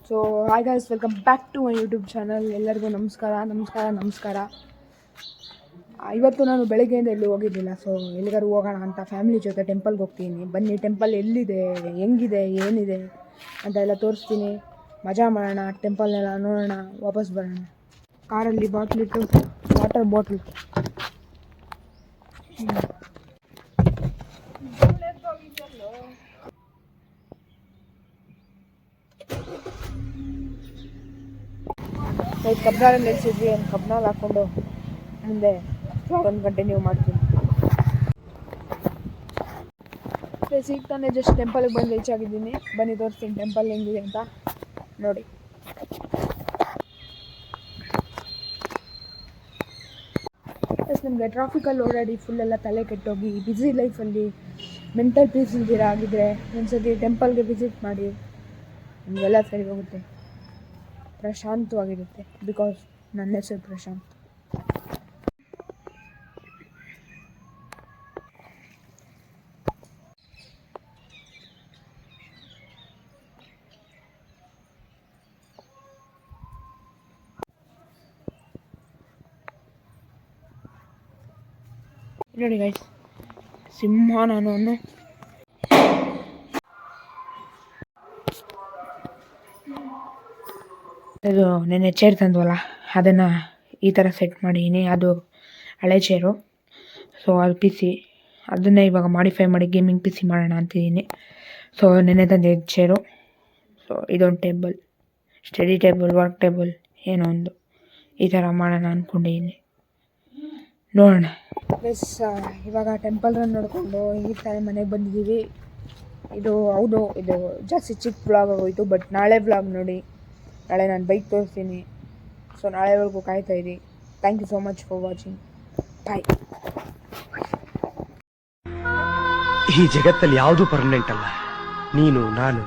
So hi guys, welcome back to my YouTube channel. ಎಲ್ಲರಿಗೂ ನಮಸ್ಕಾರ. ಇವತ್ತು ನಾನು ಬೆಳಗ್ಗೆಯಿಂದ ಎಲ್ಲೂ ಹೋಗಿದ್ದಿಲ್ಲ. ಸೊ ಎಲ್ಲಿಗಾರು ಹೋಗೋಣ ಅಂತ ಫ್ಯಾಮಿಲಿ ಜೊತೆ ಟೆಂಪಲ್ಗೆ ಹೋಗ್ತೀನಿ. ಬನ್ನಿ, ಟೆಂಪಲ್ ಎಲ್ಲಿದೆ, ಹೆಂಗಿದೆ, ಏನಿದೆ ಅಂತ ಎಲ್ಲ ತೋರಿಸ್ತೀನಿ. ಮಜಾ ಮಾಡೋಣ, ಟೆಂಪಲ್ನೆಲ್ಲ ನೋಡೋಣ, ವಾಪಸ್ ಬರೋಣ. ಕಾರಲ್ಲಿ ಬಾಟ್ಲಿಟ್ಟು ವಾಟರ್ ಬಾಟ್ಲ್ ಕಬ್ನಾರಲ್ಲಿ ನಿಲ್ಸಿದ್ವಿ. ಒಂದು ಕಬ್ನಲ್ಲಿ ಹಾಕ್ಕೊಂಡು ಮುಂದೆ ಕಂಟಿನ್ಯೂ ಮಾಡ್ತೀನಿ. ಈಗ ತಾನೇ ಜಸ್ಟ್ ಟೆಂಪಲ್ಗೆ ಬಂದು ರೀಚ್ ಆಗಿದ್ದೀನಿ. ಬನ್ನಿ ತೋರಿಸ್ತೀನಿ ಟೆಂಪಲ್ ಹೆಂಗಿದೆ ಅಂತ ನೋಡಿ. ನಿಮಗೆ ಟ್ರಾಫಿಕಲ್ಲಿ ಓಡಾಡಿ ಫುಲ್ಲೆಲ್ಲ ತಲೆ ಕೆಟ್ಟೋಗಿ ಬ್ಯುಸಿ ಲೈಫಲ್ಲಿ ಮೆಂಟಲ್ ಪೀಸ್ ಇಲ್ದಿರ ಆಗಿದ್ರೆ ಒಂದ್ಸತಿ ಟೆಂಪಲ್ಗೆ ವಿಸಿಟ್ ಮಾಡಿ, ನಿಮಗೆಲ್ಲ ಸರಿ ಹೋಗುತ್ತೆ. ಪ್ರಶಾಂತವಾಗಿರುತ್ತೆ. ಬಿಕಾಸ್ ನನ್ನ ಹೆಸರು ಪ್ರಶಾಂತ್. ನೋಡಿ ಗೈಸ್, ಸಿಂಹ ನಾನು ಅದು ನೆನ್ನೆ ಚೇರ್ ತಂದ್ವಲ್ಲ, ಅದನ್ನು ಈ ಥರ ಸೆಟ್ ಮಾಡಿದ್ದೀನಿ. ಅದು ಹಳೆ ಚೇರು. ಸೊ ಅದು ಪಿ ಸಿ, ಅದನ್ನೇ ಇವಾಗ ಮಾಡಿಫೈ ಮಾಡಿ ಗೇಮಿಂಗ್ ಪಿ ಸಿ ಮಾಡೋಣ ಅಂತಿದ್ದೀನಿ. ಸೊ ನೆನ್ನೆ ತಂದಿದ್ದ ಚೇರು. ಸೊ ಇದೊಂದು table, study table, work table, ಏನೋ ಒಂದು ಈ ಥರ ಮಾಡೋಣ ಅಂದ್ಕೊಂಡಿದ್ದೀನಿ. ನೋಡೋಣ. ಪ್ಲಸ್ ಇವಾಗ ಟೆಂಪಲ್ ರನ್ ನೋಡಿಕೊಂಡು ಈ ಟೈಮ್ ಮನೆಗೆ ಬಂದಿದ್ದೀವಿ. ಇದು ಜಾಸ್ತಿ ಚಿಕ್ಕ ವ್ಲಾಗ್ ಆಗೋಯಿತು. ಬಟ್ ನಾಳೆ ವ್ಲಾಗ್ ನೋಡಿ, ನಾಳೆ ನಾನು ಬೈಕ್ ತೋರಿಸ್ತೀನಿ. ಸೊ ನಾಳೆವರೆಗೂ ಕಾಯ್ತಾ ಇರಿ. Thank you so much for watching. Bye. ಈ ಜಗತ್ತಲ್ಲಿ ಯಾವುದು ಪರ್ಮನೆಂಟ್ ಅಲ್ಲ. ನೀನು, ನಾನು,